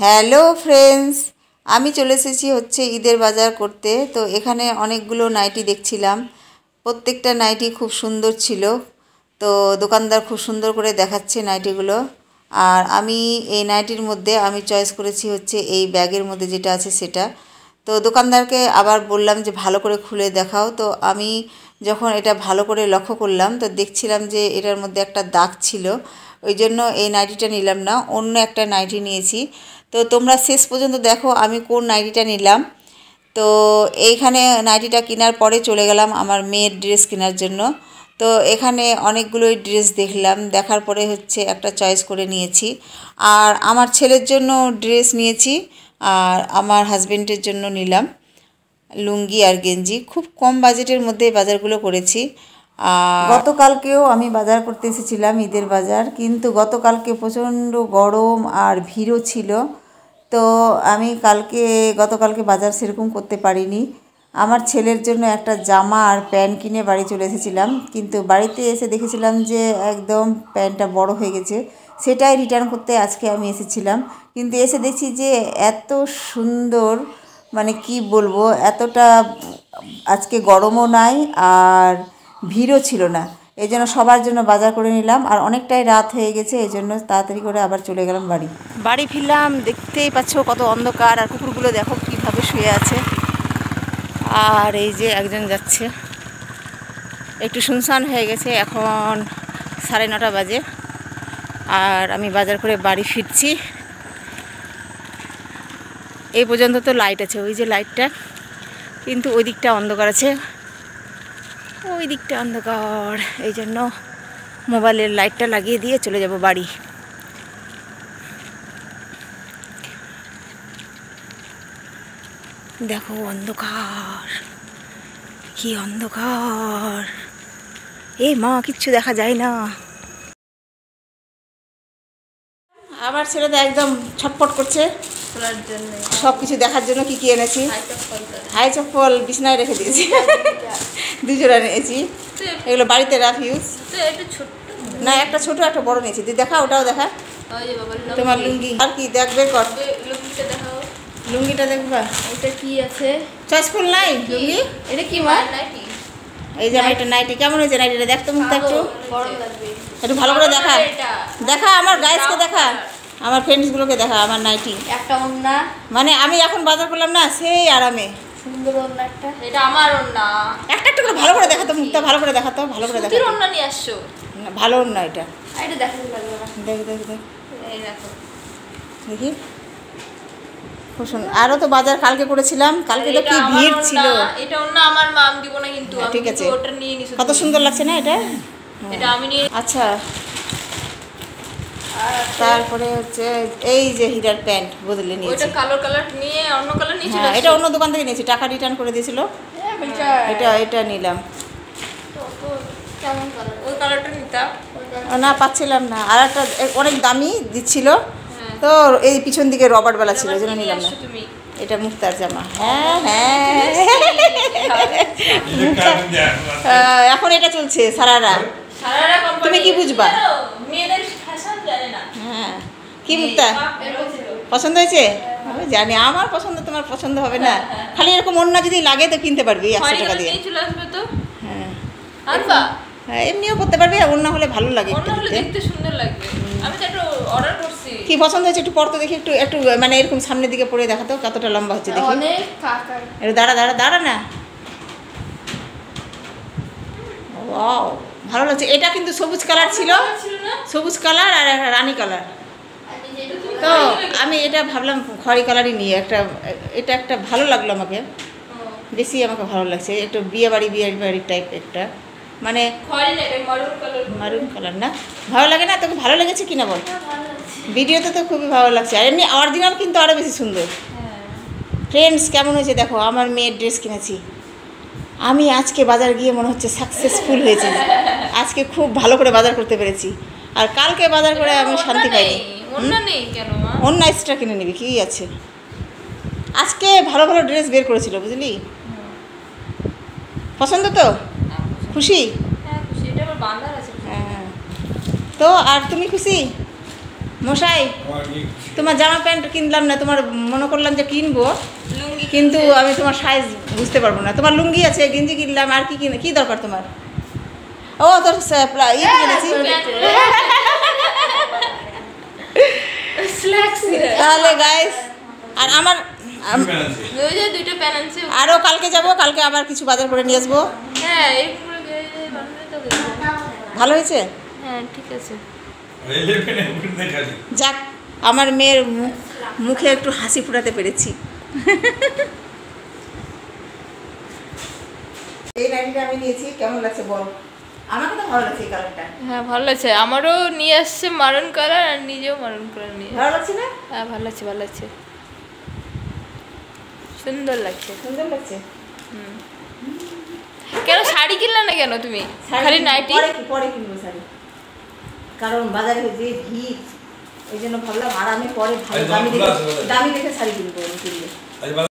Hello friends, আমি চলে এসেছি হচ্ছে ঈদের বাজার করতে। তো এখানে অনেকগুলো নাইটি দেখছিলাম, প্রত্যেকটা নাইটি খুব সুন্দর ছিল। তো দোকানদার খুব সুন্দর করে দেখাচ্ছে নাইটিগুলো। আর আমি এই নাইটির মধ্যে আমি চয়েস করেছি হচ্ছে এই ব্যাগের মধ্যে যেটা আছে সেটা। তো দোকানদারকে আবার বললাম যে ভালো করে খুলে দেখাও। তো আমি যখন এটা ভালো করে লক্ষ্য করলাম তো দেখছিলাম যে এটার মধ্যে একটা দাগ ছিল, ওই জন্য এই নাইটিটা নিলাম না, অন্য একটা নাইটি নিয়েছি। তো তোমরা শেষ পর্যন্ত দেখো আমি কোন নাইটিটা নিলাম। তো এইখানে নাইটিটা কেনার পরে চলে গেলাম আমার মেয়ের ড্রেস কেনার জন্য। তো এখানে অনেকগুলোই ড্রেস দেখলাম, দেখার পরে হচ্ছে একটা চয়েস করে নিয়েছি। আর আমার ছেলের জন্য ড্রেস নিয়েছি, আর আমার হাজবেন্ডের জন্য নিলাম লুঙ্গি আর গেঞ্জি। খুব কম বাজেটের মধ্যে বাজারগুলো করেছি। গতকালকেও আমি বাজার করতে এসেছিলাম ঈদের বাজার, কিন্তু গতকালকে প্রচণ্ড গরম আর ভিড়ও ছিল। তো আমি গতকালকে বাজার সেরকম করতে পারিনি। আমার ছেলের জন্য একটা জামা আর প্যান্ট কিনে বাড়ি চলে এসেছিলাম, কিন্তু বাড়িতে এসে দেখেছিলাম যে একদম প্যান্টটা বড় হয়ে গেছে। সেটাই রিটার্ন করতে আজকে আমি এসেছিলাম, কিন্তু এসে দেখছি যে এত সুন্দর, মানে কি বলবো, এতটা আজকে গরমও নাই আর ভিড়ও ছিল না। এই জন্য সবার জন্য বাজার করে নিলাম, আর অনেকটাই রাত হয়ে গেছে, এই জন্য তাড়াতাড়ি করে আবার চলে গেলাম বাড়ি ফিরলাম। দেখতেই পাচ্ছ কত অন্ধকার, আর কুকুরগুলো দেখো কীভাবে শুয়ে আছে। আর এই যে একজন যাচ্ছে, একটু শুনশান হয়ে গেছে। এখন 9:30 বাজে, আর আমি বাজার করে বাড়ি ফিরছি। এই পর্যন্ত তো লাইট আছে, ওই যে লাইটটা, কিন্তু ওই দিকটা অন্ধকার আছে, ওই দিকটা অন্ধকার। এই জন্য মোবাইলের লাইটটা লাগিয়ে দিয়ে চলে যাব বাড়ি। দেখো অন্ধকার, কি অন্ধকার, এই মা কিচ্ছু দেখা যায় না। আমার ছেলে তো একদম ছটফট করছে সব কিছু দেখার জন্য। কি কি এনেছি? হাই চপ্পল বিছনায় রেখে দিয়েছি, দুজোড়া নিয়েছি। এগুলো বাড়িতে রাখ ইউজ। না, একটা ছোট একটা বড় নিয়েছি। তুই দেখা, ওটাও দেখা। তোমার লুঙ্গি আর কি দেখবে, কর লুঙ্গিটা দেখবা। এটা কি আছে? চয়েসফুল নাই লুঙ্গি। এটা কি মা? নাইটি। এই যে একটা নাইটি, কেমন হয়েছে নাইটিটা? দেখতো মুখটা একটু, একটু ভালো করে দেখা। দেখা আমার গাইজকে দেখা, আমার ফ্রেন্ডসগুলোকে দেখা আমার নাইটি। একটা ওন্না, মানে আমি এখন বাজার করলাম না, সেই আরামে। সুন্দর ওন্না একটা। এটা আমার ওন্না। একটা একটা করে ভালো করে দেখাতো, মুখটা ভালো করে দেখাতো, ভালো করে দেখাতো। সুতির ওন্না নিয়ে আসছো? ভালো ওন্না এটা। এটা দেখাতে লাগবে না। দেখ দেখ দেখ, এই দেখো, দেখি খুব সুন্দর। আরও তো বাজার কালকে করেছিলাম, কালকে তো কি ভিড় ছিল। এটা ওন্না আমার মা, আমি দিব না কিন্তু। ঠিক আছে, ওটা নিয়ে নিছো। কত সুন্দর লাগছে না এটা? এটা আমি নিয়ে। আচ্ছা, তারপরে হচ্ছে এই যে হীরার প্যান্ট বদলে নিয়েছি। ওইটা কালো কালার নিয়ে অন্য কালার নিয়েছিল। হ্যাঁ, এটা অন্য দোকান থেকে নিয়েছি, টাকা রিটার্ন করে দিয়েছিল। এটা নিলাম। কেমন কালার? ওই কালারটা নিতাম না, পাচ্ছিলাম না। আর একটা অনেক দামি দিচ্ছিল, তো এই পিছন দিকে রবার্ট বেলা ছিল, ওই জন্য নিলাম না। এটা মুক্তার জামা। হ্যাঁ হ্যাঁ, এখন এটা চলছে সারারা। তুমি কি বুঝবা? হ্যাঁ, কি মুক্তা পছন্দ হয়েছে? জানি আমার পছন্দ তোমার পছন্দ হবে না। খালি এরকম অন্য যদি লাগে তো কিনতে পারবি 100 টাকা দিয়ে। হ্যাঁ, হ্যাঁ, এমনিও করতে পারবি, আর অন্য হলে ভালো লাগে, দেখতে সুন্দর লাগবে। আমি তো একটু অর্ডার করছি। কি পছন্দ হয়েছে একটু পর তো দেখি, একটু একটু মানে এরকম সামনের দিকে পরে দেখাতো কতটা লম্বা হচ্ছে দেখি। অনেক কাকার। একটু দাঁড়া দাঁড়া দাঁড়া না। ওয়াও, ভালো লাগছে। এটা কিন্তু সবুজ কালার ছিল, সবুজ কালার আর রানী কালার। তো আমি এটা ভাবলাম খয়েরি কালারই নিয়ে একটা, এটা একটা ভালো লাগলো আমাকে, বেশি আমাকে ভালো লাগছে। একটু বিয়ে বাড়ি টাইপ একটা, মানে মারুন কালার না? ভালো লাগে না তোকে? ভালো লেগেছে কিনা বল? ভিডিওতে তো খুবই ভালো লাগছে, আর এমনি অরিজিনাল কিন্তু আরও বেশি সুন্দর। ফ্রেন্ডস, কেমন হয়েছে দেখো, আমার মেয়ের ড্রেস কিনেছি আমি। আজকে বাজার গিয়ে মনে হচ্ছে সাকসেসফুল হয়েছে, আজকে খুব ভালো করে বাজার করতে পেরেছি। আর কালকে বাজার করে আমি শান্তি পাইনি। অন্য এক্সট্রা কিনে নিবি, কি আছে? আজকে ভালো ভালো ড্রেস বের করেছিল, বুঝলি? পছন্দ তো? খুশি? হ্যাঁ, তো আর তুমি খুশি? মশাই তোমার জামা প্যান্ট কিনলাম না, তোমার মনে করলাম যে কিনবো, লুঙ্গি কিন্তু আমি তোমার সাইজ বুঝতে পারবো না। তোমার লুঙ্গি আছে, গেঞ্জি কিনলাম, আর কি দরকার তোমার? ও তোর কিনেছি। তাহলে গাইস, আর আমার ওই যে দুইটা প্যান আনছে। আরও কালকে যাব, কালকে আবার কিছু বাজার করে নিয়ে আসবো। হ্যাঁ এইগুলো বানালে তো হয়েছে। ভালো হয়েছে? হ্যাঁ ঠিক আছে। যাক, আমার মেয়ের মুখে একটু হাসি ফুটাতে পেরেছি। এই নাইটিটা আমি নিয়েছি, কেমন লাগছে বল? আমাকে তো ভালো লাগছে এই কালারটা। হ্যাঁ ভালো লাগছে, আমারও নিয়ে আসছে মারুন কালার, আর নিজেও মারুন কালার নিয়ে। ভালো লাগছে না? হ্যাঁ ভালো লাগছে, ভালো লাগছে, সুন্দর লাগছে। সুন্দর লাগছে। কেন শাড়ি কিনলে না কেন তুমি? খালি নাইটি? পরে কিনবো শাড়ি, কারণ বাজারে যে ভিড়, ওই জন্য ভাবলাম। আর আমি পরে ভালো দামি দেখে শাড়ি কিনবো কিনলে।